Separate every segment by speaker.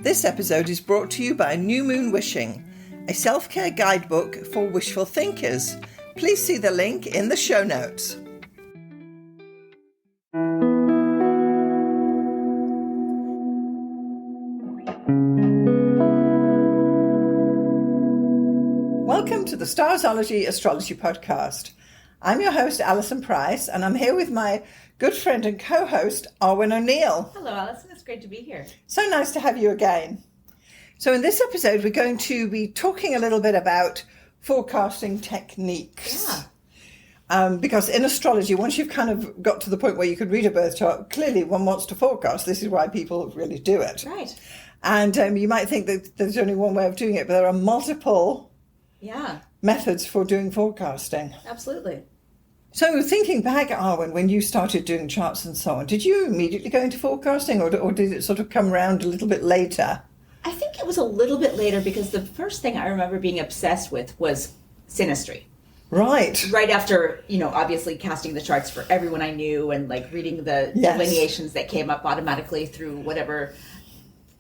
Speaker 1: This episode is brought to you by New Moon Wishing, a self-care guidebook for wishful thinkers. Please see the link in the show notes. Welcome to the Starzology Astrology Podcast. I'm your host, Alison Price, and I'm here with my good friend and co-host, Arwynne O'Neill.
Speaker 2: Hello, Alison. It's great to be here.
Speaker 1: So nice to have you again. So in this episode, we're going to be talking a little bit about forecasting techniques.
Speaker 2: Yeah.
Speaker 1: Because in astrology, once you've kind of got to the point where you could read a birth chart, clearly one wants to forecast. This is why people really do it.
Speaker 2: Right.
Speaker 1: And you might think that there's only one way of doing it, but there are multiple methods for doing forecasting.
Speaker 2: Absolutely.
Speaker 1: So thinking back, Arwynne, when you started doing charts and so on, did you immediately go into forecasting or did it sort of come around a little bit later?
Speaker 2: I think it was a little bit later because the first thing I remember being obsessed with was synastry.
Speaker 1: Right.
Speaker 2: Right after, obviously casting the charts for everyone I knew and like reading the delineations that came up automatically through whatever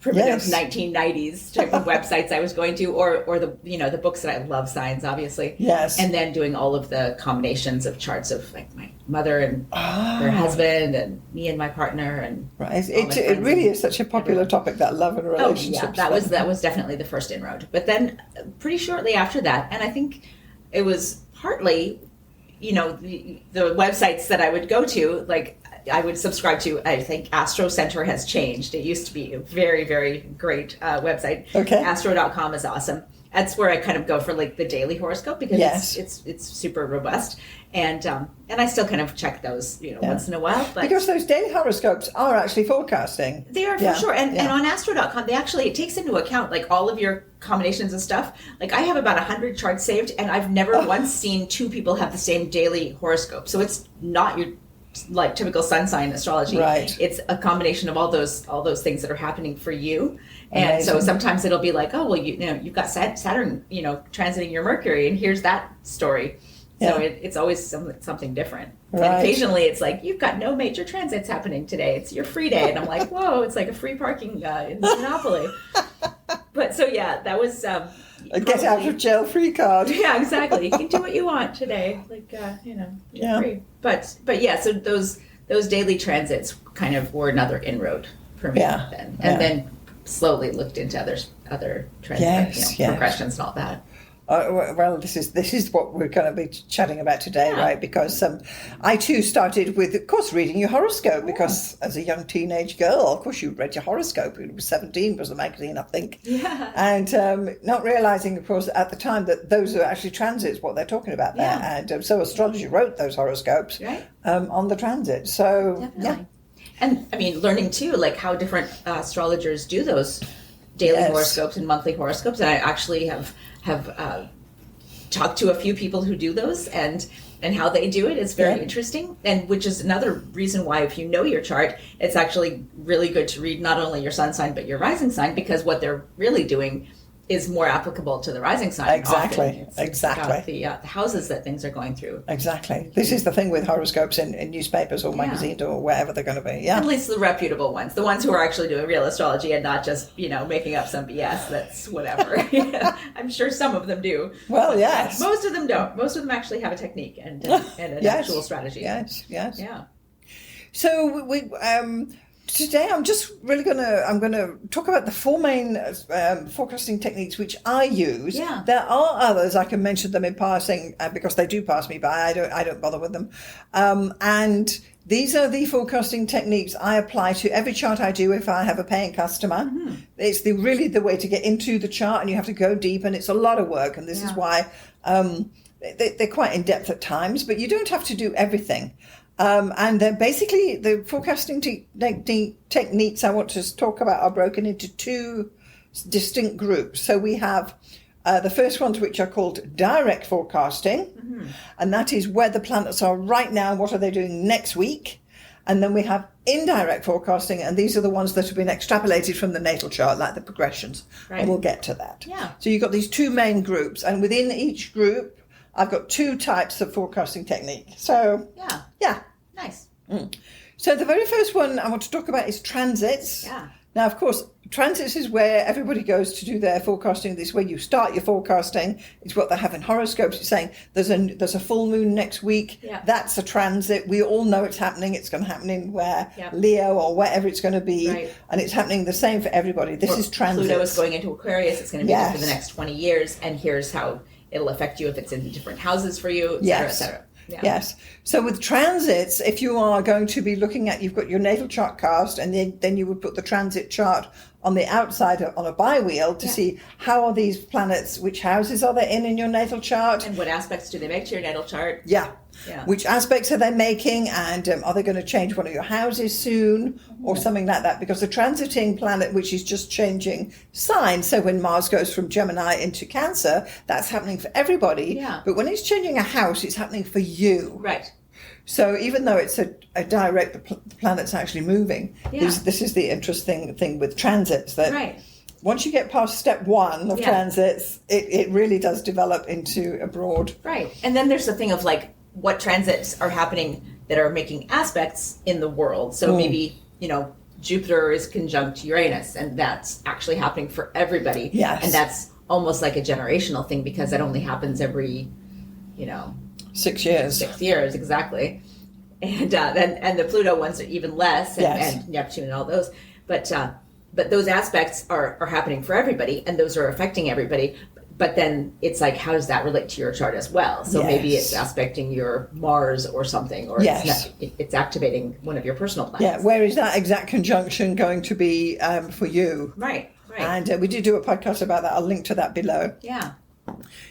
Speaker 2: primitive 1990s type of websites I was going to, or the books that I love, signs, obviously.
Speaker 1: Yes.
Speaker 2: And then doing all of the combinations of charts of like my mother and her husband and me and my partner and
Speaker 1: right. It really is such a popular topic, that love and relationships.
Speaker 2: Oh yeah, that was definitely the first inroad. But then pretty shortly after that, and I think it was partly, the websites that I would go to, like I would subscribe to, I think Astro Center has changed. It used to be a very, very great website.
Speaker 1: Okay.
Speaker 2: Astro.com is awesome. That's where I kind of go for like the daily horoscope because it's super robust. And I still kind of check those, once in a while. But
Speaker 1: because those daily horoscopes are actually forecasting.
Speaker 2: They are for sure. And on Astro.com, it takes into account like all of your combinations of stuff. Like I have about 100 charts saved and I've never once seen two people have the same daily horoscope. So it's not your like typical sun sign astrology.
Speaker 1: Right.
Speaker 2: It's a combination of all those things that are happening for you. And
Speaker 1: Amazing.
Speaker 2: so sometimes it'll be like, oh, well, you've got Saturn, transiting your Mercury, and here's that story. So it's always something different.
Speaker 1: Right.
Speaker 2: And occasionally it's like, you've got no major transits happening today. It's your free day. And I'm like, whoa, it's like a free parking in Monopoly. But so, that was... a
Speaker 1: get out of jail free card.
Speaker 2: Yeah, exactly. You can do what you want today. Like, you're free. But yeah, so those daily transits kind of were another inroad for me then. And then slowly looked into other transits, progressions and all that.
Speaker 1: Well, this is what we're going to be chatting about today, right? Because I too started with, of course, reading your horoscope because as a young teenage girl, of course, you read your horoscope. It was 17 was the magazine, I think. Yeah. And not realizing, of course, at the time that those are actually transits, what they're talking about there. And so astrology wrote those horoscopes on the transit. So,
Speaker 2: definitely. And I mean, learning too, like how different astrologers do those daily horoscopes and monthly horoscopes. And I actually have talked to a few people who do those and how they do it. It's very interesting, and which is another reason why if you know your chart, it's actually really good to read not only your sun sign but your rising sign, because what they're really doing is more applicable to the rising sign.
Speaker 1: Exactly.
Speaker 2: The houses that things are going through.
Speaker 1: Exactly. This is the thing with horoscopes in newspapers or magazines or wherever they're going to be. Yeah.
Speaker 2: At least the reputable ones, the ones who are actually doing real astrology and not just making up some BS. That's whatever. I'm sure some of them do.
Speaker 1: Well, yes.
Speaker 2: Most of them don't. Most of them actually have a technique and an actual strategy.
Speaker 1: Yes.
Speaker 2: Yeah.
Speaker 1: So we today I'm just really I'm gonna talk about the four main forecasting techniques which I use.
Speaker 2: Yeah.
Speaker 1: There are others. I can mention them in passing because they do pass me by. I don't bother with them. And these are the forecasting techniques I apply to every chart I do if I have a paying customer. Mm-hmm. It's really the way to get into the chart, and you have to go deep, and it's a lot of work. And this is why they're quite in depth at times, but you don't have to do everything. And they're basically the forecasting techniques I want to talk about are broken into two distinct groups. So we have the first ones, which are called direct forecasting, and that is where the planets are right now, what are they doing next week. And then we have indirect forecasting, and these are the ones that have been extrapolated from the natal chart, like the progressions, and we'll get to that.
Speaker 2: Yeah.
Speaker 1: So you've got these two main groups, and within each group, I've got two types of forecasting technique. So, yeah.
Speaker 2: Nice.
Speaker 1: So the very first one I want to talk about is transits.
Speaker 2: Yeah.
Speaker 1: Now, of course, transits is where everybody goes to do their forecasting. This is where you start your forecasting. It's what they have in horoscopes. It's saying there's a full moon next week.
Speaker 2: Yeah.
Speaker 1: That's a transit. We all know it's happening. It's going to happen in where
Speaker 2: Yeah.
Speaker 1: Leo or wherever it's going to be.
Speaker 2: Right.
Speaker 1: And it's happening the same for everybody. This is transit.
Speaker 2: Pluto is going into Aquarius. It's going to be there for
Speaker 1: Yes.
Speaker 2: the next 20 years. And here's how it'll affect you if it's in different houses for you, et cetera,
Speaker 1: Yes.
Speaker 2: et cetera. Yeah.
Speaker 1: Yes. So with transits, if you are going to be looking at, you've got your natal chart cast, and then you would put the transit chart on the outside on a bi-wheel to see how are these planets, which houses are they in your natal chart?
Speaker 2: And what aspects do they make to your natal chart?
Speaker 1: Yeah.
Speaker 2: Yeah.
Speaker 1: Which aspects are they making, and are they going to change one of your houses soon or something like that? Because the transiting planet, which is just changing signs, so when Mars goes from Gemini into Cancer, that's happening for everybody.
Speaker 2: Yeah.
Speaker 1: But when it's changing a house, it's happening for you.
Speaker 2: Right.
Speaker 1: So even though it's a direct, the planet's actually moving.
Speaker 2: Yeah.
Speaker 1: This is the interesting thing with transits, that
Speaker 2: Right.
Speaker 1: once you get past step one of
Speaker 2: Yeah.
Speaker 1: transits, it really does develop into a broad.
Speaker 2: Right. And then there's the thing of like what transits are happening that are making aspects in the world. So maybe, Jupiter is conjunct Uranus, and that's actually happening for everybody.
Speaker 1: Yes.
Speaker 2: And that's almost like a generational thing because that only happens every,
Speaker 1: 6 years.
Speaker 2: 6 years, exactly. And then the Pluto ones are even less, and,
Speaker 1: Yes.
Speaker 2: and Neptune and all those. But those aspects are happening for everybody, and those are affecting everybody. But then it's like, how does that relate to your chart as well? So maybe
Speaker 1: Yes.
Speaker 2: it's aspecting your Mars or something, or
Speaker 1: Yes.
Speaker 2: it's activating one of your personal planets.
Speaker 1: Yeah, where is that exact conjunction going to be for you?
Speaker 2: Right, right.
Speaker 1: And we did do a podcast about that. I'll link to that below.
Speaker 2: Yeah.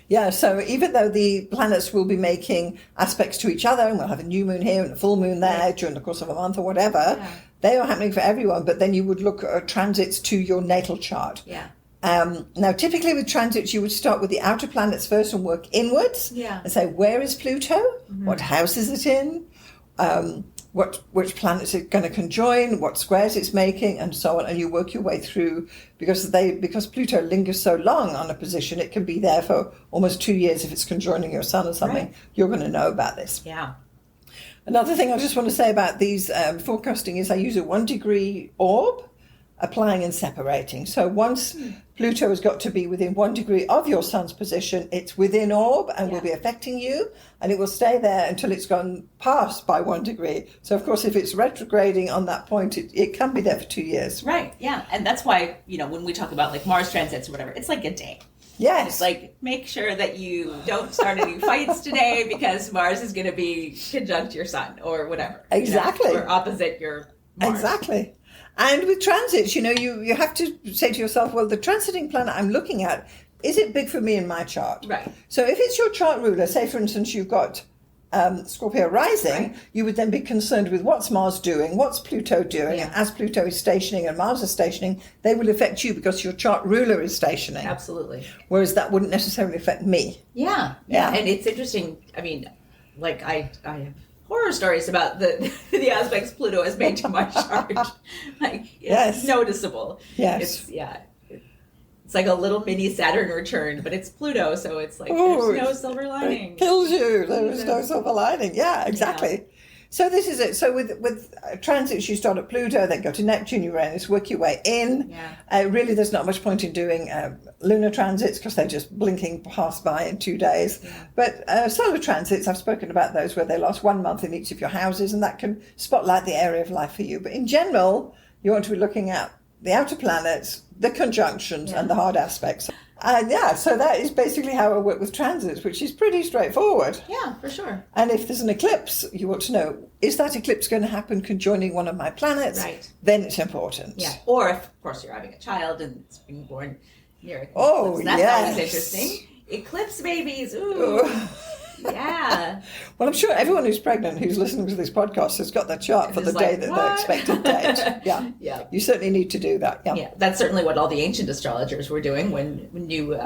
Speaker 1: Yeah, so even though the planets will be making aspects to each other, and we'll have a new moon here and a full moon there during the course of a month or whatever, they are happening for everyone, but then you would look at transits to your natal chart.
Speaker 2: Yeah.
Speaker 1: Now, typically with transits, you would start with the outer planets first and work inwards.
Speaker 2: Yeah.
Speaker 1: And say, where is Pluto? What house is it in? Which planets it's going to conjoin? What squares it's making, and so on. And you work your way through because Pluto lingers so long on a position, it can be there for almost 2 years if it's conjoining your sun or something.
Speaker 2: Right.
Speaker 1: You're going to know about this.
Speaker 2: Yeah.
Speaker 1: Another thing I just want to say about these forecasting is I use a 1 degree orb, applying and separating. So once Pluto has got to be within 1 degree of your sun's position, it's within orb and will be affecting you, and it will stay there until it's gone past by 1 degree. So of course, if it's retrograding on that point, it can be there for 2 years.
Speaker 2: Right, yeah. And that's why, when we talk about like Mars transits or whatever, it's like a day.
Speaker 1: Yes.
Speaker 2: It's like, make sure that you don't start any fights today because Mars is going to be conjunct your sun or whatever.
Speaker 1: Exactly.
Speaker 2: Or opposite your Mars.
Speaker 1: Exactly. And with transits, you have to say to yourself, well, the transiting planet I'm looking at, is it big for me in my chart?
Speaker 2: Right.
Speaker 1: So if it's your chart ruler, say, for instance, you've got Scorpio rising,
Speaker 2: Right.
Speaker 1: you would then be concerned with what's Mars doing, what's Pluto doing,
Speaker 2: Yeah.
Speaker 1: and as Pluto is stationing and Mars is stationing, they will affect you because your chart ruler is stationing.
Speaker 2: Absolutely.
Speaker 1: Whereas that wouldn't necessarily affect me.
Speaker 2: Yeah.
Speaker 1: Yeah.
Speaker 2: And it's interesting. I mean, like I have horror stories about the aspects Pluto has made to my chart. Like, it's
Speaker 1: Yes.
Speaker 2: noticeable.
Speaker 1: Yes.
Speaker 2: It's like a little mini Saturn return, but it's Pluto, so it's like
Speaker 1: Ooh,
Speaker 2: there's no silver lining.
Speaker 1: It kills you. There is no silver lining. Yeah, exactly. So this is it. So with transits, you start at Pluto, then go to Neptune, Uranus, work your way in.
Speaker 2: Yeah.
Speaker 1: Really, there's not much point in doing lunar transits because they're just blinking past by in 2 days.
Speaker 2: Yeah.
Speaker 1: But solar transits, I've spoken about those where they last 1 month in each of your houses, and that can spotlight the area of life for you. But in general, you want to be looking at the outer planets, the conjunctions, and the hard aspects. And so that is basically how I work with transits, which is pretty straightforward.
Speaker 2: Yeah, for sure.
Speaker 1: And if there's an eclipse, you want to know, is that eclipse going to happen conjoining one of my planets?
Speaker 2: Right.
Speaker 1: Then it's important.
Speaker 2: Yeah. Or if, of course, you're having a child and it's being born near an
Speaker 1: Oh,
Speaker 2: eclipse. That's
Speaker 1: yes.
Speaker 2: always interesting. Eclipse babies. Ooh. Yeah.
Speaker 1: Well, I'm sure everyone who's pregnant who's listening to this podcast has got their chart for the
Speaker 2: It's
Speaker 1: day
Speaker 2: like,
Speaker 1: that
Speaker 2: what?
Speaker 1: their expected date. Yeah.
Speaker 2: Yeah.
Speaker 1: You certainly need to do that. Yeah.
Speaker 2: Yeah, that's certainly what all the ancient astrologers were doing when new,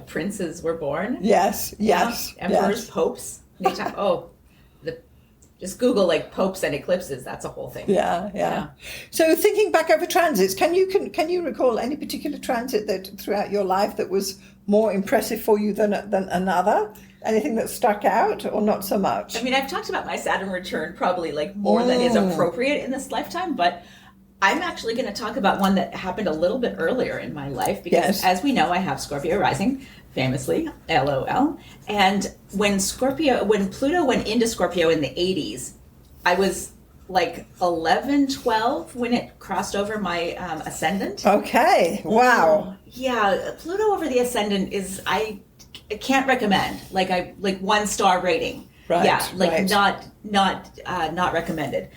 Speaker 2: princes were born.
Speaker 1: Yes. Yes.
Speaker 2: Emperors,
Speaker 1: yes.
Speaker 2: popes. Just Google like popes and eclipses. That's a whole thing.
Speaker 1: Yeah. So thinking back over transits, can you recall any particular transit that throughout your life that was more impressive for you than another? Anything that stuck out or not so much?
Speaker 2: I mean, I've talked about my Saturn return probably like more than is appropriate in this lifetime, but I'm actually going to talk about one that happened a little bit earlier in my life because, as we know, I have Scorpio rising, famously, LOL. And when Pluto went into Scorpio in the 80s, I was like 11, 12 when it crossed over my ascendant.
Speaker 1: Okay. Wow.
Speaker 2: Yeah, Pluto over the ascendant is I can't recommend. Like 1-star rating.
Speaker 1: Right.
Speaker 2: Yeah, like
Speaker 1: right.
Speaker 2: not recommended.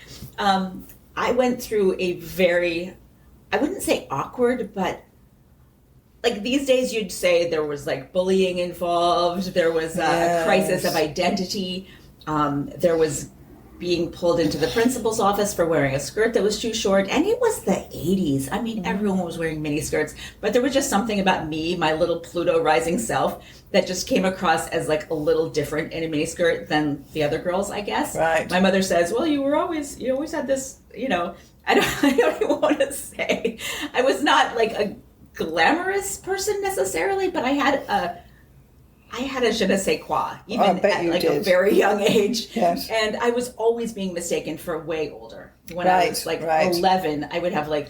Speaker 2: I went through a very, I wouldn't say awkward, but like these days you'd say there was like bullying involved. There was a crisis of identity. There was being pulled into the principal's office for wearing a skirt that was too short. And it was the 80s. I mean, everyone was wearing mini skirts, but there was just something about me, my little Pluto rising self, that just came across as like a little different in a mini skirt than the other girls, I guess.
Speaker 1: Right.
Speaker 2: My mother says, well, you always had this, I don't even want to say. I was not like a glamorous person necessarily, but I had a je ne sais quoi, even at like a very young age.
Speaker 1: Yes.
Speaker 2: And I was always being mistaken for way older. When I was like 11, I would have like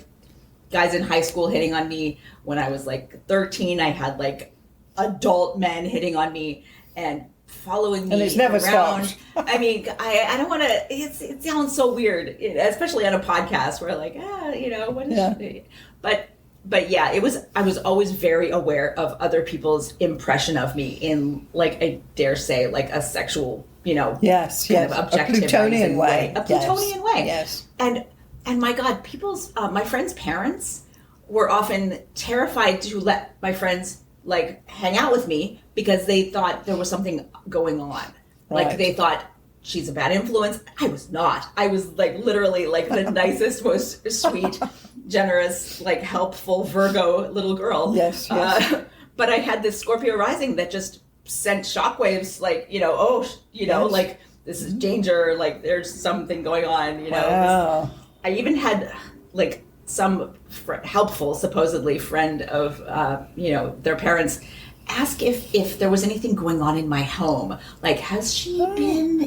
Speaker 2: guys in high school hitting on me. When I was like 13, I had like adult men hitting on me and following me
Speaker 1: and it's never
Speaker 2: around.
Speaker 1: Stopped.
Speaker 2: I mean, I don't want to, it sounds so weird, especially on a podcast where like, what is she? But yeah, I was always very aware of other people's impression of me in like, I dare say, like a sexual,
Speaker 1: yes,
Speaker 2: kind of objective,
Speaker 1: a Plutonian way.
Speaker 2: A Plutonian way.
Speaker 1: Yes.
Speaker 2: And my God, my friends' parents were often terrified to let my friends like hang out with me because they thought there was something going on.
Speaker 1: Right.
Speaker 2: Like they thought she's a bad influence. I was not. I was like literally like the nicest, most sweet, generous, like helpful Virgo little girl.
Speaker 1: Yes.
Speaker 2: But I had this Scorpio rising that just sent shockwaves like, like this is danger, like there's something going on,
Speaker 1: Wow.
Speaker 2: I even had like some helpful, supposedly friend of, their parents ask if there was anything going on in my home. Like, has she been,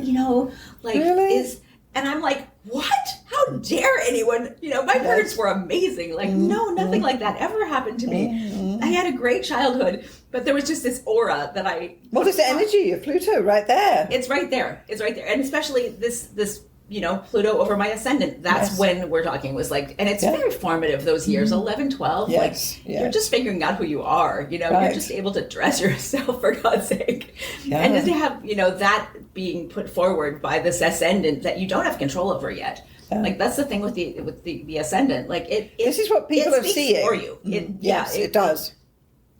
Speaker 2: like,
Speaker 1: really?
Speaker 2: And I'm like, what? How dare anyone? My parents were amazing. Like, no, nothing like that ever happened to me. I had a great childhood, but there was just this aura that
Speaker 1: What is the energy of Pluto right there?
Speaker 2: It's right there. And especially this Pluto over my ascendant. That's when we're talking was like, and it's very formative those years, 11, 12. You're just figuring out who you are, you're just able to dress yourself for God's sake. Yeah. And to have, that being put forward by this ascendant that you don't have control over yet. Yeah. Like that's the thing with the ascendant. Like
Speaker 1: this is what people are seeing
Speaker 2: for you.
Speaker 1: It does.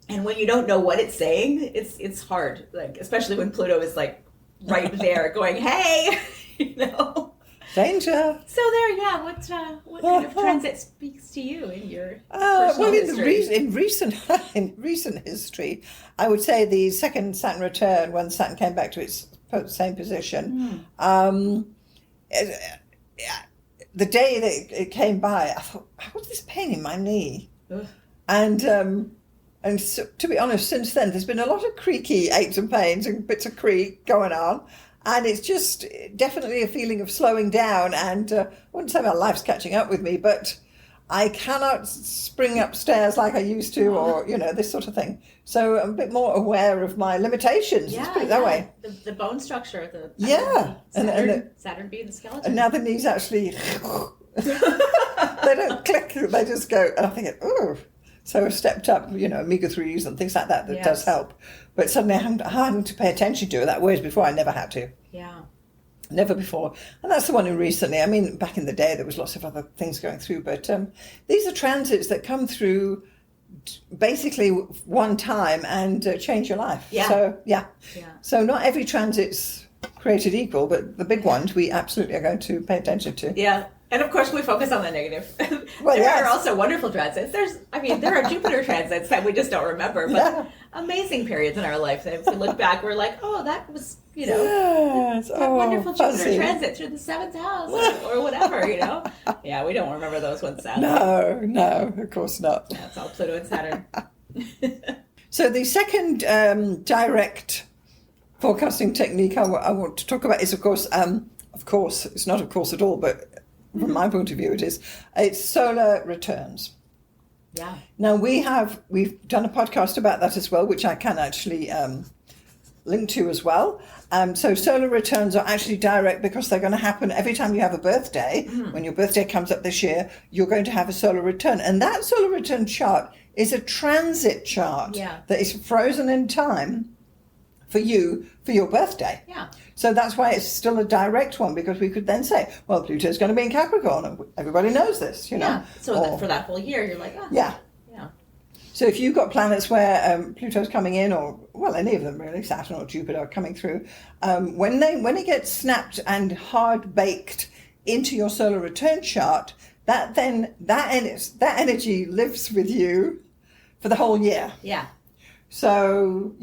Speaker 2: And when you don't know what it's saying, it's hard. Like especially when Pluto is like right there going, hey,
Speaker 1: Danger.
Speaker 2: So there, what kind of transit speaks to you in your personal history?
Speaker 1: In recent history, I would say the second Saturn return, when Saturn came back to its same position, the day that it came by, I thought, what's this pain in my knee? Ugh. And so, to be honest, since then, there's been a lot of creaky aches and pains and bits of creak going on. And it's just definitely a feeling of slowing down. And I wouldn't say my life's catching up with me, but I cannot spring upstairs like I used to, or, this sort of thing. So I'm a bit more aware of my limitations. Let's put it that way.
Speaker 2: The bone structure. Saturn being the skeleton.
Speaker 1: And now the knees actually, they don't click, they just go. And I think, ooh. So I've stepped up, omega-3s and things like that does help. But suddenly I'm having to pay attention to it. That whereas before I never had to.
Speaker 2: Yeah.
Speaker 1: Never before. And that's the one in recently. I mean, back in the day, there was lots of other things going through. But these are transits that come through basically one time and change your life.
Speaker 2: Yeah.
Speaker 1: So, So not every transit's created equal, but the big ones we absolutely are going to pay attention to.
Speaker 2: Yeah. And of course, we focus on the negative.
Speaker 1: Well,
Speaker 2: there are also wonderful transits. There are Jupiter transits that we just don't remember, but amazing periods in our life that if we look back, we're like, oh, that was, that wonderful Jupiter transit through the 7th house or whatever, Yeah, we don't remember those ones, sadly.
Speaker 1: No, of course not.
Speaker 2: That's all Pluto and Saturn.
Speaker 1: So the second direct forecasting technique I want to talk about is, of course, it's not of course at all, but from my point of view it is, it's solar returns.
Speaker 2: Yeah.
Speaker 1: Now we've done a podcast about that as well, which I can actually link to as well. So solar returns are actually direct because they're going to happen every time you have a birthday. When your birthday comes up this year, you're going to have a solar return. And that solar return chart is a transit chart that is frozen in time for you for your birthday.
Speaker 2: Yeah.
Speaker 1: So that's why it's still a direct one, because we could then say, well, Pluto's going to be in Capricorn, and everybody knows this, you know.
Speaker 2: Yeah. So for that whole year, you're like, oh.
Speaker 1: Yeah.
Speaker 2: Yeah.
Speaker 1: So if you've got planets where Pluto's coming in, or, well, any of them really, Saturn or Jupiter are coming through, when it gets snapped and hard-baked into your solar return chart, that energy lives with you for the whole year.
Speaker 2: Yeah.
Speaker 1: So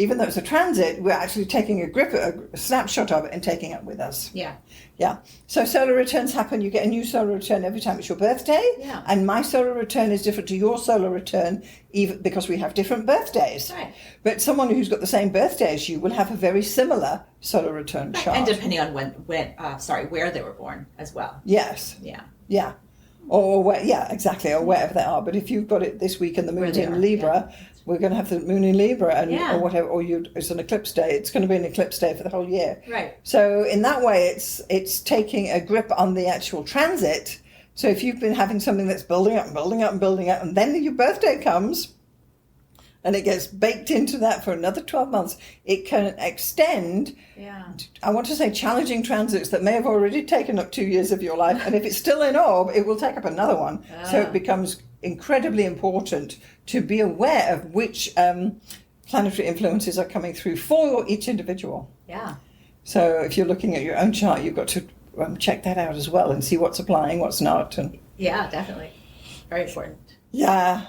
Speaker 1: even though it's a transit, we're actually taking a snapshot of it and taking it with us.
Speaker 2: Yeah.
Speaker 1: Yeah. So solar returns happen. You get a new solar return every time it's your birthday.
Speaker 2: Yeah.
Speaker 1: And my solar return is different to your solar return, even because we have different birthdays.
Speaker 2: Right.
Speaker 1: But someone who's got the same birthday as you will have a very similar solar return chart.
Speaker 2: And depending on where they were born as well.
Speaker 1: Yes.
Speaker 2: Yeah.
Speaker 1: Yeah. Or where, yeah, exactly, or wherever they are. But if you've got it this week and the moon's in Libra, we're going to have the moon in Libra, or whatever, or it's an eclipse day. It's going to be an eclipse day for the whole year.
Speaker 2: Right.
Speaker 1: So in that way, it's taking a grip on the actual transit. So if you've been having something that's building up and building up and building up, and then your birthday comes, and it gets baked into that for another 12 months, it can extend, I want to say, challenging transits that may have already taken up 2 years of your life. And if it's still in orb, it will take up another one. So it becomes incredibly important to be aware of which planetary influences are coming through for each individual.
Speaker 2: Yeah.
Speaker 1: So if you're looking at your own chart, you've got to check that out as well and see what's applying, what's not. And
Speaker 2: yeah, definitely. Very important.
Speaker 1: Yeah.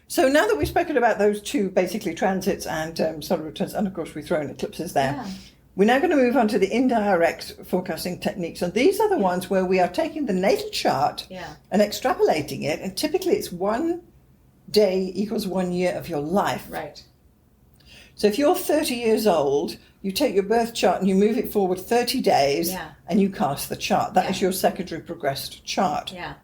Speaker 1: So now that we've spoken about those two, basically transits and solar returns, and of course we throw in eclipses there, we're now going to move on to the indirect forecasting techniques. And these are the ones where we are taking the natal chart and extrapolating it. And typically it's 1 day equals 1 year of your life.
Speaker 2: Right.
Speaker 1: So if you're 30 years old, you take your birth chart and you move it forward 30 days and you cast the chart. That is your secondary progressed chart.
Speaker 2: Yeah.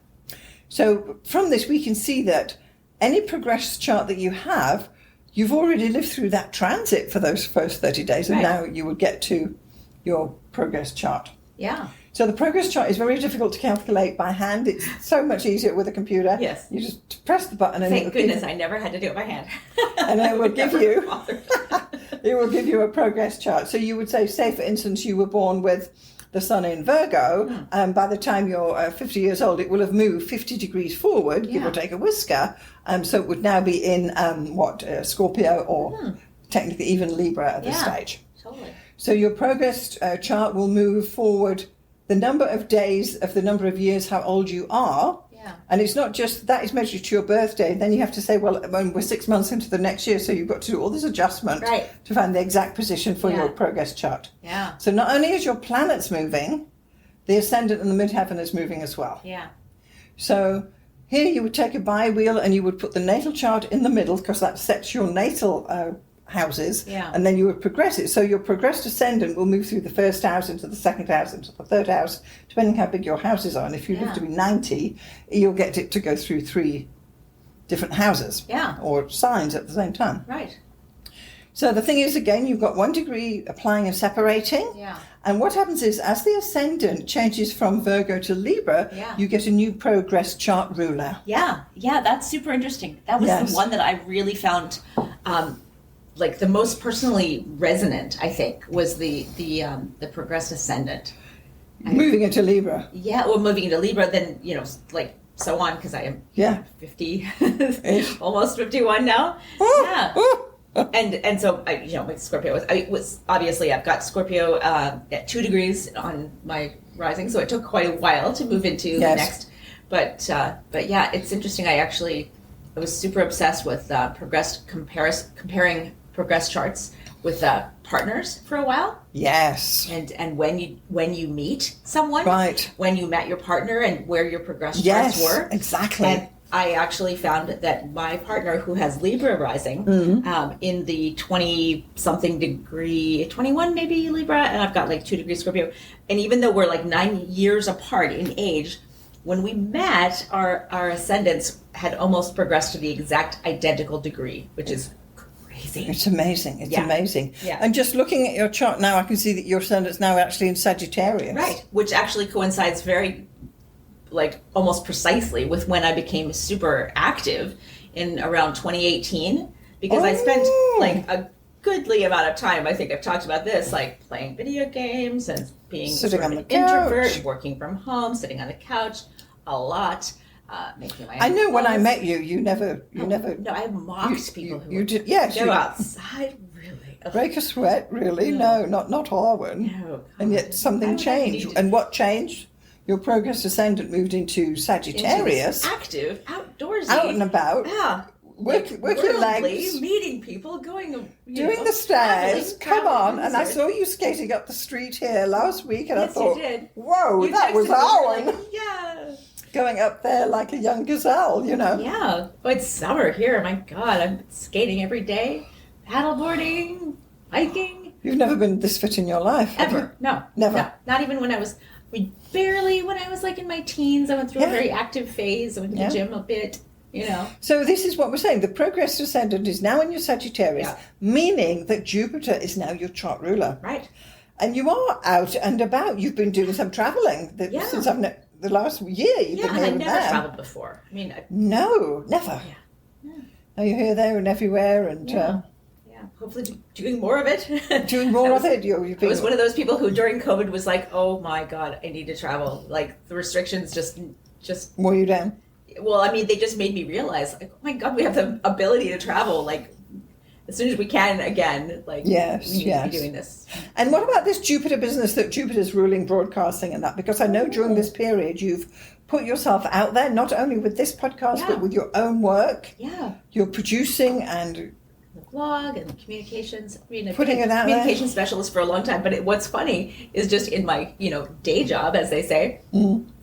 Speaker 1: So from this, we can see that any progressed chart that you have, you've already lived through that transit for those first 30 days, and now you would get to your progress chart.
Speaker 2: Yeah.
Speaker 1: So the progress chart is very difficult to calculate by hand. It's so much easier with a computer.
Speaker 2: Yes.
Speaker 1: You just press the button and
Speaker 2: thank goodness I never had to do it by hand.
Speaker 1: And it will give you it will give you a progress chart. So you would say, for instance, you were born with the sun in Virgo, and by the time you're 50 years old, it will have moved 50 degrees forward, give or take a whisker. So it would now be in Scorpio, or technically even Libra at this stage.
Speaker 2: Totally.
Speaker 1: So your progress chart will move forward the number of days of the number of years how old you are. Yeah. And it's not just that is measured to your birthday. Then you have to say, well, when we're 6 months into the next year, so you've got to do all this adjustment to find the exact position for your progress chart.
Speaker 2: Yeah.
Speaker 1: So not only is your planets moving, the ascendant and the midheaven is moving as well.
Speaker 2: Yeah.
Speaker 1: So here you would take a bi-wheel and you would put the natal chart in the middle, because that sets your natal houses, and then you would progress it. So your progressed ascendant will move through the first house, into the second house, into the third house, depending how big your houses are. And if you live to be 90, you'll get it to go through 3 different houses or signs at the same time.
Speaker 2: Right.
Speaker 1: So the thing is, again, you've got 1 degree applying and separating.
Speaker 2: Yeah.
Speaker 1: And what happens is, as the ascendant changes from Virgo to Libra, you get a new progress chart ruler.
Speaker 2: Yeah. Yeah, that's super interesting. That was the one that I really found like the most personally resonant, I think, was the progressed ascendant.
Speaker 1: Moving into Libra.
Speaker 2: Yeah, well, moving into Libra, then, like so on, because I am 50, almost 51 now. And so, my Scorpio was obviously, I've got Scorpio at 2 degrees on my rising, so it took quite a while to move into the next. But yeah, it's interesting. I was super obsessed with comparing progress charts with partners for a while.
Speaker 1: Yes.
Speaker 2: And when you meet someone,
Speaker 1: right,
Speaker 2: when you met your partner and where your progress charts were.
Speaker 1: Exactly.
Speaker 2: And I actually found that my partner, who has Libra rising, in the 20-something degree, 21 maybe Libra, and I've got like 2 degrees Scorpio. And even though we're like 9 years apart in age, when we met, our ascendants had almost progressed to the exact identical degree, which is crazy.
Speaker 1: It's amazing. It's amazing.
Speaker 2: Yeah.
Speaker 1: And just looking at your chart now, I can see that your ascendant's now actually in Sagittarius.
Speaker 2: Right, which actually coincides very, like, almost precisely with when I became super active in around 2018, because I spent like a goodly amount of time, I think I've talked about this, like playing video games and being
Speaker 1: Sitting
Speaker 2: sort of
Speaker 1: on
Speaker 2: an
Speaker 1: the couch.
Speaker 2: introvert, working from home, sitting on the couch a lot, making my own
Speaker 1: I know when I
Speaker 2: clothes.
Speaker 1: met you, you never.
Speaker 2: No, I mocked people who
Speaker 1: You did, yes.
Speaker 2: go
Speaker 1: you
Speaker 2: outside, really.
Speaker 1: break a sweat, really? No, not Arwynne.
Speaker 2: No,
Speaker 1: And yet something changed. And what changed? Your progress ascendant moved into Sagittarius.
Speaker 2: Active, outdoorsy.
Speaker 1: Out and about.
Speaker 2: Yeah.
Speaker 1: Work your
Speaker 2: Worldly,
Speaker 1: legs.
Speaker 2: meeting people, going,
Speaker 1: Doing the stairs. Come on. And I
Speaker 2: saw
Speaker 1: saw you skating up the street here last week, and
Speaker 2: Yes,
Speaker 1: I thought,
Speaker 2: you did.
Speaker 1: whoa,
Speaker 2: You
Speaker 1: that was
Speaker 2: texted me,
Speaker 1: Arwynne.
Speaker 2: like, yeah.
Speaker 1: Going up there like a young gazelle, you know.
Speaker 2: Yeah. Oh, it's summer here. My God, I'm skating every day, paddleboarding, hiking.
Speaker 1: You've never been this fit in your life, have
Speaker 2: Ever. No.
Speaker 1: Never.
Speaker 2: No. Not even when I was, barely when I was like in my teens. I went through a
Speaker 1: Yeah.
Speaker 2: very active phase. I went to the gym a bit, you know.
Speaker 1: So this is what we're saying. The progress ascendant is now in your Sagittarius, meaning that Jupiter is now your chart ruler.
Speaker 2: Right.
Speaker 1: And you are out and about. You've been doing some traveling since the last year. You've been
Speaker 2: And
Speaker 1: here
Speaker 2: I
Speaker 1: and
Speaker 2: never
Speaker 1: there.
Speaker 2: traveled before. I mean,
Speaker 1: No, never.
Speaker 2: Yeah.
Speaker 1: Now you're here, there, and everywhere, and
Speaker 2: yeah. Hopefully doing more of it.
Speaker 1: doing more of it. You've
Speaker 2: I
Speaker 1: been.
Speaker 2: was one of those people who during COVID was like, oh my God, I need to travel. Like the restrictions just
Speaker 1: Wore you down.
Speaker 2: well, I mean, they just made me realize, like, oh my God, we have the ability to travel, like, as soon as we can again, like, we need to be doing this.
Speaker 1: And what about this Jupiter business that Jupiter's ruling broadcasting and that? Because I know during this period you've put yourself out there, not only with this podcast, but with your own work.
Speaker 2: Yeah.
Speaker 1: You're producing and
Speaker 2: The blog and communications. I mean, I've
Speaker 1: Putting
Speaker 2: been
Speaker 1: it out
Speaker 2: a communication specialist for a long time, but what's funny is just in my, day job, as they say,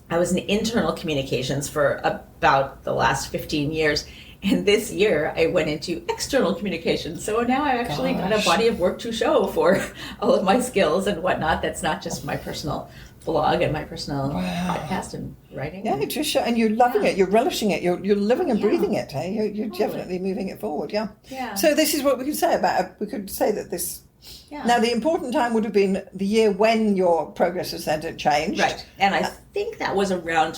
Speaker 2: I was in internal communications for about the last 15 years. And this year I went into external communications. So now I actually got a body of work to show for all of my skills and whatnot. That's not just my personal blog and my personal podcast and writing.
Speaker 1: yeah, and you're loving it. You're relishing it. You're living and breathing it. Hey, you're definitely moving it forward. Yeah.
Speaker 2: Yeah.
Speaker 1: So this is what we could say about it. We could say that this.
Speaker 2: Yeah.
Speaker 1: Now the important time would have been the year when your progress ascendant changed.
Speaker 2: Right. And I think that was around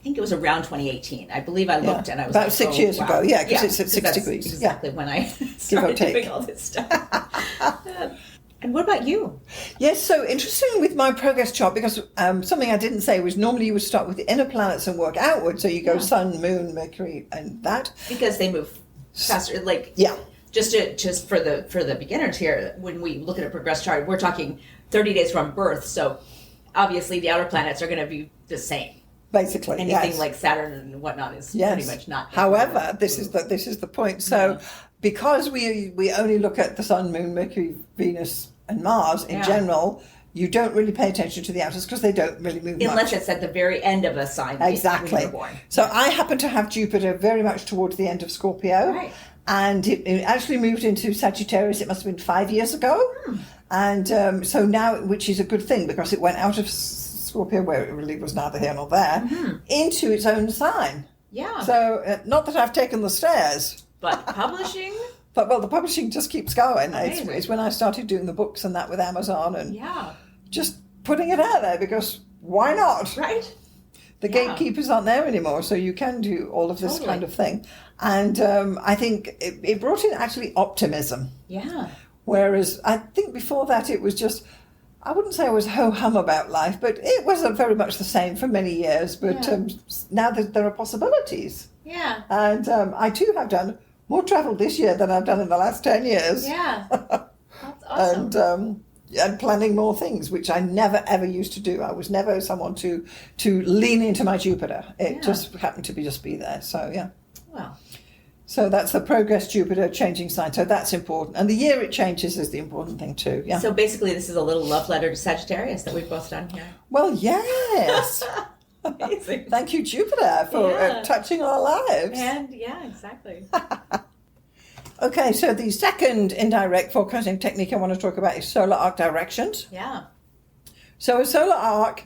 Speaker 2: 2018. I believe I looked and I was
Speaker 1: about
Speaker 2: like,
Speaker 1: 6 years ago. Yeah, because it's at 6
Speaker 2: that's
Speaker 1: degrees.
Speaker 2: Exactly when I started doing all this stuff. And what about you?
Speaker 1: Yes, so interesting with my progress chart, because something I didn't say was normally you would start with the inner planets and work outward. So you go Sun, Moon, Mercury, and that.
Speaker 2: Because they move faster. Like just for the beginners here, when we look at a progress chart, we're talking 30 days from birth. So obviously the outer planets are going to be the same.
Speaker 1: Basically,
Speaker 2: anything like Saturn and whatnot is pretty much not.
Speaker 1: However, this is the point. So, because we only look at the Sun, Moon, Mercury, Venus, and Mars in general, you don't really pay attention to the outers because they don't really move
Speaker 2: unless
Speaker 1: much.
Speaker 2: it's at the very end of a sign.
Speaker 1: Exactly.
Speaker 2: When you're born.
Speaker 1: So I happen to have Jupiter very much towards the end of Scorpio,
Speaker 2: Right.
Speaker 1: and it actually moved into Sagittarius. It must have been 5 years ago, and so now, which is a good thing because it went out of Scorpio, where it really was neither here nor there, into its own sign.
Speaker 2: Yeah.
Speaker 1: So not that I've taken the stairs.
Speaker 2: But publishing?
Speaker 1: But, the publishing just keeps going. It's when I started doing the books and that with Amazon and just putting it out there because why not?
Speaker 2: Right.
Speaker 1: The gatekeepers aren't there anymore, so you can do all of this kind of thing. And I think it brought in actually optimism. Yeah. Whereas I think before that it was just, I wouldn't say I was ho-hum about life, but it was very much the same for many years. But now there are possibilities.
Speaker 2: Yeah.
Speaker 1: And I too have done more travel this year than I've done in the last 10 years.
Speaker 2: Yeah. That's awesome.
Speaker 1: And planning more things, which I never ever used to do. I was never someone to lean into my Jupiter. It just happened to just be there. So yeah.
Speaker 2: Wow.
Speaker 1: So that's the progress Jupiter changing sign. So that's important. And the year it changes is the important thing too. Yeah.
Speaker 2: So basically this is a little love letter to Sagittarius that we've both done here.
Speaker 1: Well, yes.
Speaker 2: Amazing.
Speaker 1: Thank you, Jupiter, for touching our lives.
Speaker 2: And yeah, exactly.
Speaker 1: Okay, so the second indirect forecasting technique I want to talk about is solar arc directions.
Speaker 2: Yeah.
Speaker 1: So a solar arc,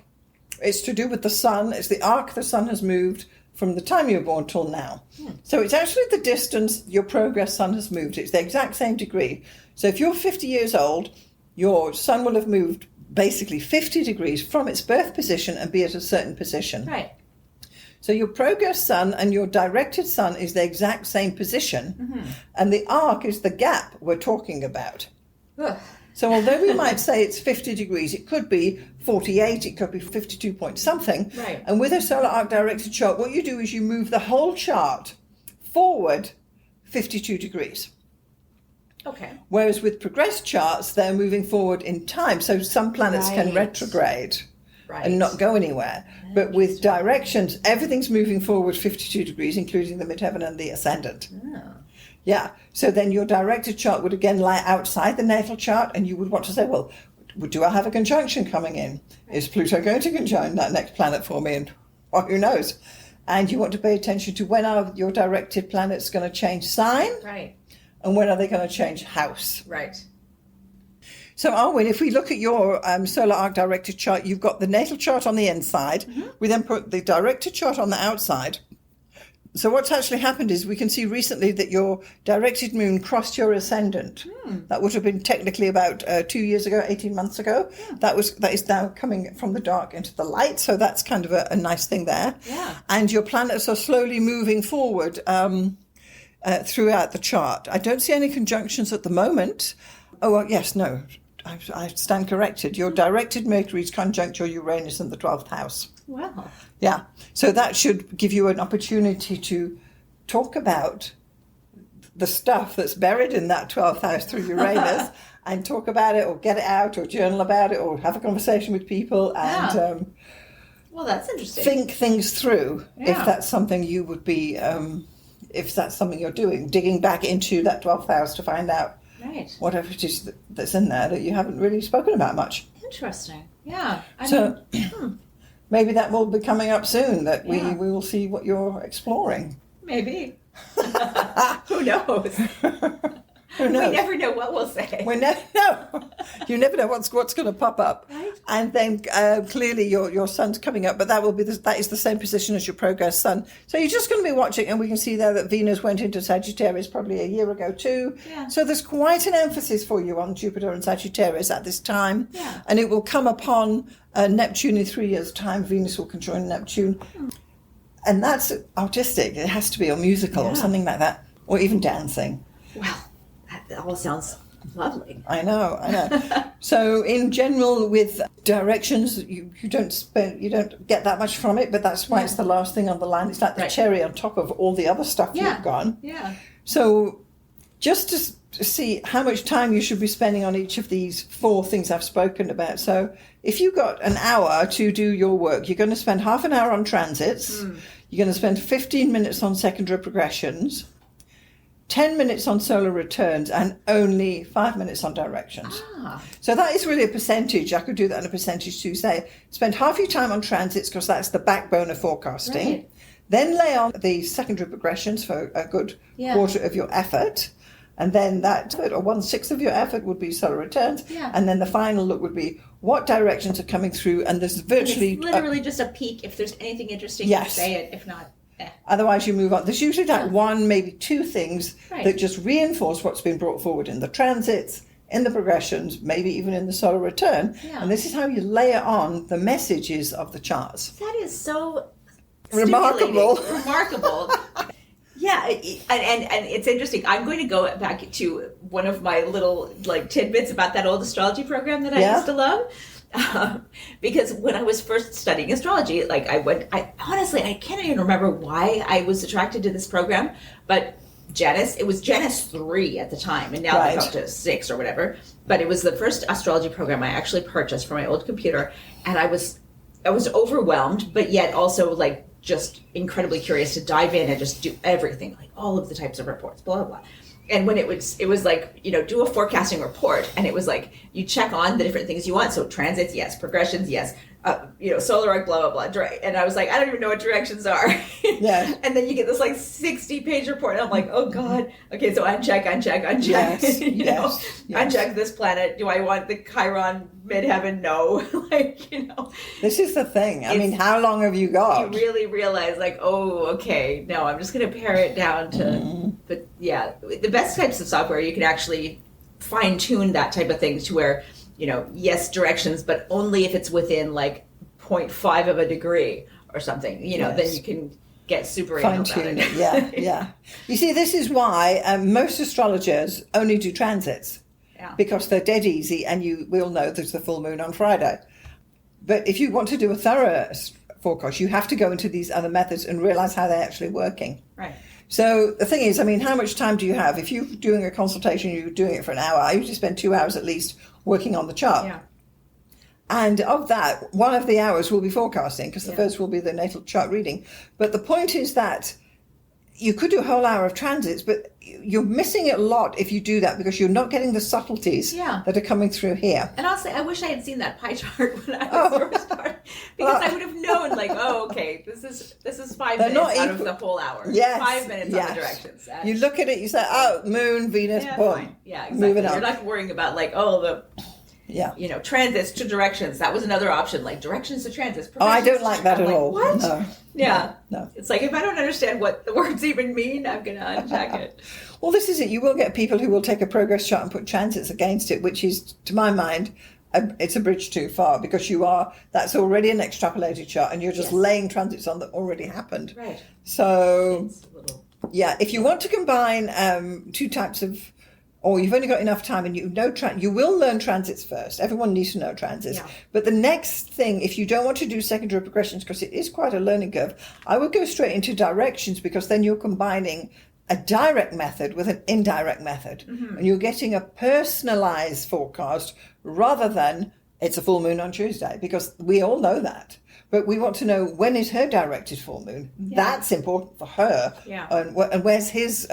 Speaker 1: it's to do with the sun. It's the arc the sun has moved from the time you were born till now. So it's actually the distance your progress sun has moved. It's the exact same degree. So if you're 50 years old, your sun will have moved basically 50 degrees from its birth position and be at a certain position.
Speaker 2: Right.
Speaker 1: So your progress sun and your directed sun is the exact same position, and the arc is the gap we're talking about.
Speaker 2: Ugh.
Speaker 1: So although we might say it's 50 degrees, it could be 48, it could be 52 point something.
Speaker 2: Right.
Speaker 1: And with a solar arc directed chart, what you do is you move the whole chart forward 52 degrees.
Speaker 2: Okay.
Speaker 1: Whereas with progressed charts, they're moving forward in time. So some planets can retrograde and not go anywhere. But with directions, everything's moving forward 52 degrees, including the midheaven and the ascendant.
Speaker 2: Oh.
Speaker 1: Yeah. So then your directed chart would again lie outside the natal chart, and you would want to say, well, do I have a conjunction coming in? Is Pluto going to conjunct that next planet for me? And well, who knows? And you want to pay attention to when are your directed planets going to change sign?
Speaker 2: Right.
Speaker 1: And when are they going to change house?
Speaker 2: Right.
Speaker 1: So, Arwynne, if we look at your solar arc directed chart, you've got the natal chart on the inside. We then put the directed chart on the outside. So what's actually happened is we can see recently that your directed moon crossed your ascendant. That would have been technically about 2 years ago, 18 months ago. That is now coming from the dark into the light. So that's kind of a nice thing there.
Speaker 2: Yeah.
Speaker 1: And your planets are slowly moving forward throughout the chart. I don't see any conjunctions at the moment. Oh, well, yes, no. I stand corrected. Your directed Mercury is conjunct your Uranus in the 12th house.
Speaker 2: Wow.
Speaker 1: Yeah. So that should give you an opportunity to talk about the stuff that's buried in that 12th house through Uranus and talk about it or get it out or journal about it or have a conversation with people and
Speaker 2: well, that's interesting.
Speaker 1: think things through if that's something you would be, if that's something you're doing, digging back into that 12th house to find out whatever it is that's in there that you haven't really spoken about much.
Speaker 2: Interesting. Yeah.
Speaker 1: Maybe that will be coming up soon, that we will see what you're exploring.
Speaker 2: Maybe. Who knows?
Speaker 1: Who knows?
Speaker 2: We never know what we'll say.
Speaker 1: We never know. You never know what's going to pop up.
Speaker 2: Right.
Speaker 1: And then clearly your sun's coming up, but that is the same position as your progress sun. So you're just going to be watching, and we can see there that Venus went into Sagittarius probably a year ago too.
Speaker 2: Yeah.
Speaker 1: So there's quite an emphasis for you on Jupiter and Sagittarius at this time.
Speaker 2: Yeah.
Speaker 1: And it will come upon Neptune in 3 years' time. Venus will conjoin Neptune. And that's artistic. It has to be, or musical or something like that, or even dancing.
Speaker 2: Well, that all sounds lovely.
Speaker 1: I know. So in general, with directions, you don't get that much from it, but that's why it's the last thing on the line. It's like the cherry on top of all the other stuff you've gone.
Speaker 2: Yeah.
Speaker 1: So just to see how much time you should be spending on each of these 4 things I've spoken about. So if you've got an hour to do your work, you're going to spend half an hour on transits. You're going to spend 15 minutes on secondary progressions, 10 minutes on solar returns, and only 5 minutes on directions. So that is really a percentage. I could do that in a percentage too. Say, spend half your time on transits because that's the backbone of forecasting.
Speaker 2: Right.
Speaker 1: Then lay on the secondary progressions for a good quarter of your effort. And then that, or 1/6 of your effort would be solar returns.
Speaker 2: Yeah.
Speaker 1: And then the final look would be what directions are coming through. And there's virtually...
Speaker 2: It's literally just a peek. If there's anything interesting, you say it. If not,
Speaker 1: Otherwise you move on. There's usually like 1, maybe 2 things that just reinforce what's been brought forward in the transits, in the progressions, maybe even in the solar return. And this is how you layer on the messages of the charts.
Speaker 2: That is so
Speaker 1: remarkable.
Speaker 2: Yeah, and it's interesting. I'm going to go back to one of my little tidbits about that old astrology program that I used to love. Because when I was first studying astrology, I honestly can't even remember why I was attracted to this program, but it was Janus 3 at the time, and now they've up to 6 or whatever. But it was the first astrology program I actually purchased for my old computer, and I was overwhelmed, but yet also just incredibly curious to dive in and just do everything, all of the types of reports, blah, blah, blah. And when it was do a forecasting report, and it was you check on the different things you want. So transits, yes. Progressions, yes. solar, blah, blah, blah. And I was like, I don't even know what directions are.
Speaker 1: Yes.
Speaker 2: And then you get this like 60-page report. And I'm like, oh God. Okay, so uncheck.
Speaker 1: Yes. Yes.
Speaker 2: Uncheck this planet. Do I want the Chiron midheaven? No.
Speaker 1: This is the thing. I mean, how long have you got?
Speaker 2: You really realize like, oh, okay, no, I'm just going to pare it down to, but yeah, the best types of software, you can actually fine tune that type of thing to where, yes, directions, but only if it's within like 0.5 of a degree or something, then you can get super
Speaker 1: fine tune it. Yeah. You see, this is why most astrologers only do transits.
Speaker 2: Yeah.
Speaker 1: Because they're dead easy, and we all know there's the full moon on Friday. But if you want to do a thorough forecast, you have to go into these other methods and realize how they're actually working.
Speaker 2: Right.
Speaker 1: So the thing is, I mean, how much time do you have? If you're doing a consultation, you're doing it for an hour, I usually spend 2 hours at least working on the chart.
Speaker 2: Yeah.
Speaker 1: And of that, one of the hours will be forecasting, because the first will be the natal chart reading. But the point is that you could do a whole hour of transits, but you're missing it a lot if you do that, because you're not getting the subtleties that are coming through here.
Speaker 2: And honestly, I wish I had seen that pie chart when I was first started, because I would have known, like, oh, okay, this is 5 minutes out of the whole hour.
Speaker 1: Yes.
Speaker 2: 5 minutes on the directions.
Speaker 1: You look at it, you say, oh, moon, Venus, boom.
Speaker 2: Fine. Yeah, exactly.
Speaker 1: Moving on.
Speaker 2: You're not worrying about like, transits to directions. That was another option, like directions to transits.
Speaker 1: Oh, I don't like that at all.
Speaker 2: What?
Speaker 1: No.
Speaker 2: Yeah.
Speaker 1: No.
Speaker 2: It's like, if I don't understand what the words even mean, I'm going to uncheck it.
Speaker 1: Well, this is it. You will get people who will take a progress chart and put transits against it, which is, to my mind, it's a bridge too far, because that's already an extrapolated chart, and you're just laying transits on that already happened.
Speaker 2: Right.
Speaker 1: So, if you want to combine two types of, or you've only got enough time and you will learn transits first. Everyone needs to know transits. Yeah. But the next thing, if you don't want to do secondary progressions, because it is quite a learning curve, I would go straight into directions, because then you're combining a direct method with an indirect method. Mm-hmm. And you're getting a personalized forecast rather than it's a full moon on Tuesday, because we all know that. But we want to know, when is her directed full moon? Yeah. That's important for her. Yeah. And where's his,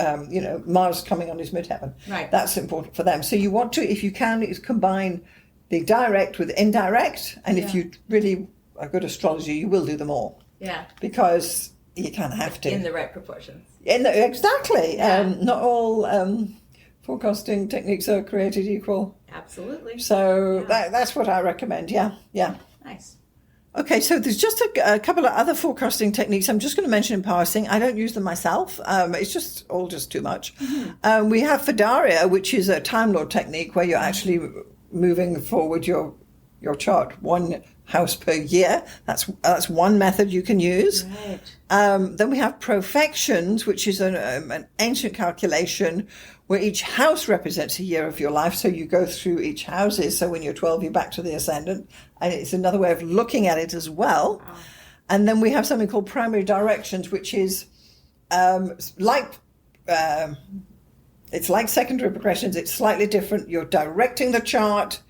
Speaker 1: Mars coming on his midheaven?
Speaker 2: Right.
Speaker 1: That's important for them. So you want to, if you can, is combine the direct with indirect. And if you really are good astrologer, you will do them all.
Speaker 2: Yeah.
Speaker 1: Because you kind of have to.
Speaker 2: In the right proportions.
Speaker 1: Exactly.
Speaker 2: Yeah.
Speaker 1: Not all forecasting techniques are created equal.
Speaker 2: Absolutely.
Speaker 1: So that's what I recommend. Yeah.
Speaker 2: Nice.
Speaker 1: Okay, so there's just a couple of other forecasting techniques I'm just going to mention in passing. I don't use them myself. It's just too much. Mm-hmm. We have Fedaria, which is a Time Lord technique where you're actually moving forward your chart one house per year. That's one method you can use.
Speaker 2: Right.
Speaker 1: Then we have Profections, which is an ancient calculation where each house represents a year of your life. So you go through each houses. So when you're 12, you're back to the ascendant. And it's another way of looking at it as well. Wow. And then we have something called Primary Directions, which is it's like secondary progressions. It's slightly different. You're directing the chart,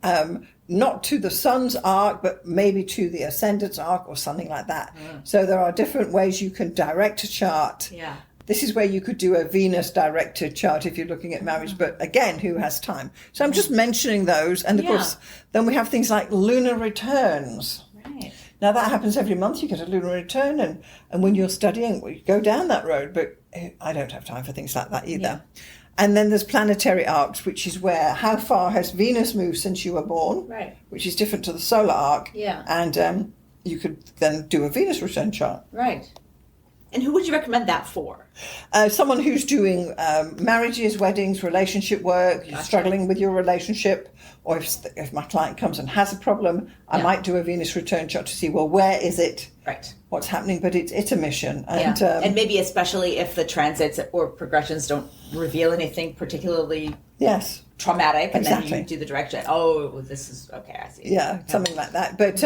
Speaker 1: not to the sun's arc, but maybe to the ascendant's arc or something like that. Mm. So there are different ways you can direct a chart.
Speaker 2: Yeah.
Speaker 1: This is where you could do a Venus-directed chart if you're looking at marriage, but again, who has time? So I'm just mentioning those. And of course, then we have things like lunar returns.
Speaker 2: Right.
Speaker 1: Now, that happens every month. You get a lunar return, and when you're studying, we go down that road, but I don't have time for things like that either. Yeah. And then there's planetary arcs, which is where, how far has Venus moved since you were born?
Speaker 2: Right.
Speaker 1: Which is different to the solar arc.
Speaker 2: Yeah.
Speaker 1: And you could then do a Venus return chart.
Speaker 2: Right. And who would you recommend that for?
Speaker 1: Someone who's doing marriages, weddings, relationship work, you're struggling with your relationship, or if my client comes and has a problem, I might do a Venus return chart to see, well, where is it?
Speaker 2: Right.
Speaker 1: What's happening? But it's a mission.
Speaker 2: And, and maybe especially if the transits or progressions don't reveal anything particularly traumatic, and then you do the direction. Oh, this is, okay, I see.
Speaker 1: Yeah, something like that. But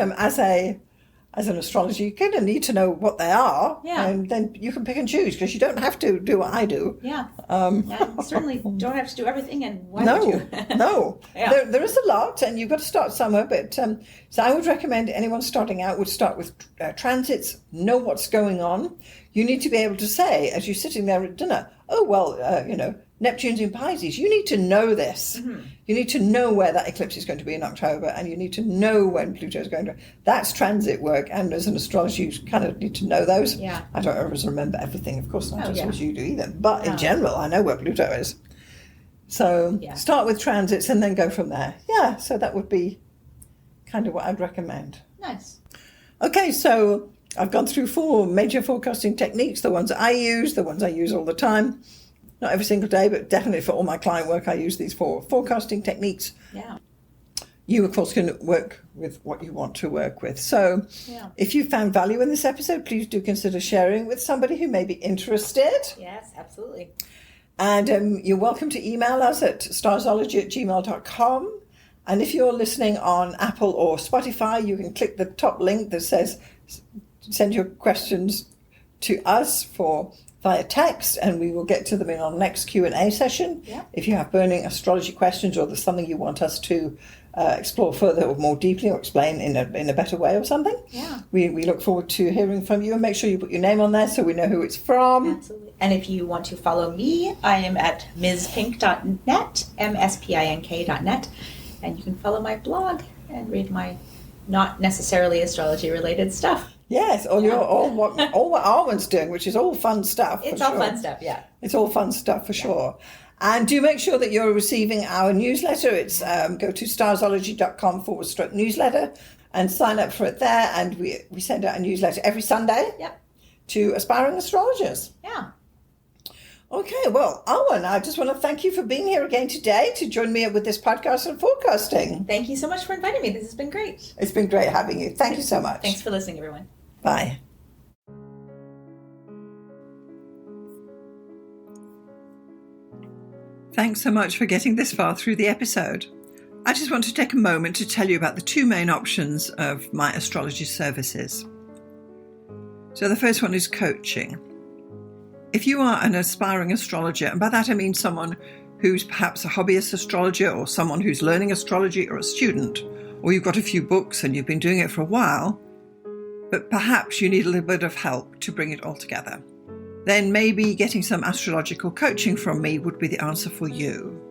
Speaker 1: as an astrologer, you kind of need to know what they are, and then you can pick and choose, because you don't have to do what I do.
Speaker 2: Yeah. You certainly don't have to do everything, and why would you?
Speaker 1: No. Yeah. There is a lot, and you've got to start somewhere, but so I would recommend anyone starting out would start with transits, know what's going on. You need to be able to say, as you're sitting there at dinner, oh, well, Neptune's in Pisces. You need to know this.
Speaker 2: Mm-hmm.
Speaker 1: You need to know where that eclipse is going to be in October, and you need to know when Pluto is going to. That's transit work, and as an astrologer, you kind of need to know those.
Speaker 2: Yeah.
Speaker 1: I don't always remember everything, of course, not as you do either. But
Speaker 2: Yeah.
Speaker 1: in general, I know where Pluto is. So start with transits and then go from there. Yeah, so that would be kind of what I'd recommend.
Speaker 2: Nice.
Speaker 1: Okay, so I've gone through 4 major forecasting techniques, the ones that I use, the ones I use all the time. Not every single day, but definitely for all my client work, I use these 4 forecasting techniques.
Speaker 2: Yeah.
Speaker 1: You, of course, can work with what you want to work with. So if you found value in this episode, please do consider sharing with somebody who may be interested.
Speaker 2: Yes, absolutely.
Speaker 1: And you're welcome to email us at starzology@gmail.com. And if you're listening on Apple or Spotify, you can click the top link that says send your questions to us via text, and we will get to them in our next Q&A session.
Speaker 2: Yeah.
Speaker 1: If you have burning astrology questions, or there's something you want us to explore further or more deeply, or explain in a better way or something, we look forward to hearing from you. And make sure you put your name on there so we know who it's from.
Speaker 2: Absolutely. And if you want to follow me, I am at mspink.net, mspink.net, and you can follow my blog and read my not necessarily astrology related stuff.
Speaker 1: Yes, all what Arwynne's doing, which is all fun stuff.
Speaker 2: It's all fun stuff, yeah.
Speaker 1: It's all fun stuff for sure. And do make sure that you're receiving our newsletter. It's go to starzology.com/newsletter and sign up for it there. And we send out a newsletter every Sunday to aspiring astrologers.
Speaker 2: Yeah.
Speaker 1: Okay, well, Arwynne, I just want to thank you for being here again today to join me with this podcast on forecasting.
Speaker 2: Thank you so much for inviting me. This has been great.
Speaker 1: It's been great having you. Thank you so much.
Speaker 2: Thanks for listening, everyone.
Speaker 1: Bye. Thanks so much for getting this far through the episode. I just want to take a moment to tell you about the 2 main options of my astrology services. So the first one is coaching. If you are an aspiring astrologer, and by that I mean someone who's perhaps a hobbyist astrologer, or someone who's learning astrology, or a student, or you've got a few books and you've been doing it for a while, but perhaps you need a little bit of help to bring it all together, then maybe getting some astrological coaching from me would be the answer for you.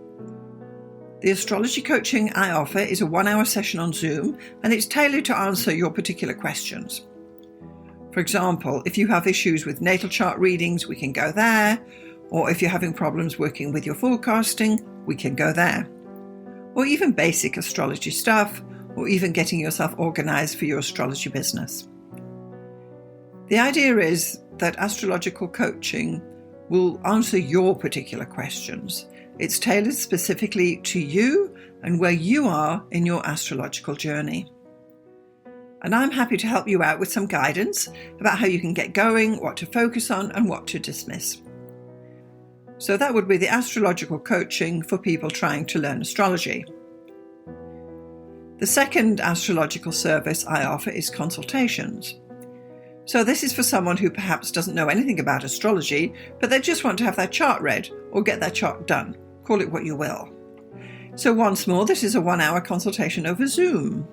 Speaker 1: The astrology coaching I offer is a 1-hour session on Zoom, and it's tailored to answer your particular questions. For example, if you have issues with natal chart readings, we can go there. Or if you're having problems working with your forecasting, we can go there. Or even basic astrology stuff, or even getting yourself organized for your astrology business. The idea is that astrological coaching will answer your particular questions. It's tailored specifically to you and where you are in your astrological journey. And I'm happy to help you out with some guidance about how you can get going, what to focus on, and what to dismiss. So that would be the astrological coaching for people trying to learn astrology. The second astrological service I offer is consultations. So this is for someone who perhaps doesn't know anything about astrology, but they just want to have their chart read or get their chart done. Call it what you will. So once more, this is a 1-hour consultation over Zoom.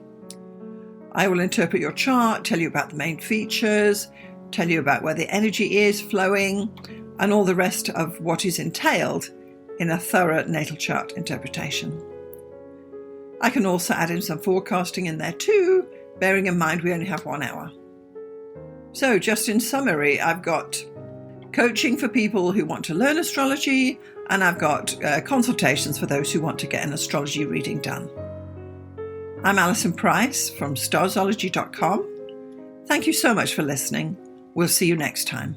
Speaker 1: I will interpret your chart, tell you about the main features, tell you about where the energy is flowing, and all the rest of what is entailed in a thorough natal chart interpretation. I can also add in some forecasting in there too, bearing in mind we only have 1 hour. So just in summary, I've got coaching for people who want to learn astrology, and I've got consultations for those who want to get an astrology reading done. I'm Alison Price from Starzology.com. Thank you so much for listening. We'll see you next time.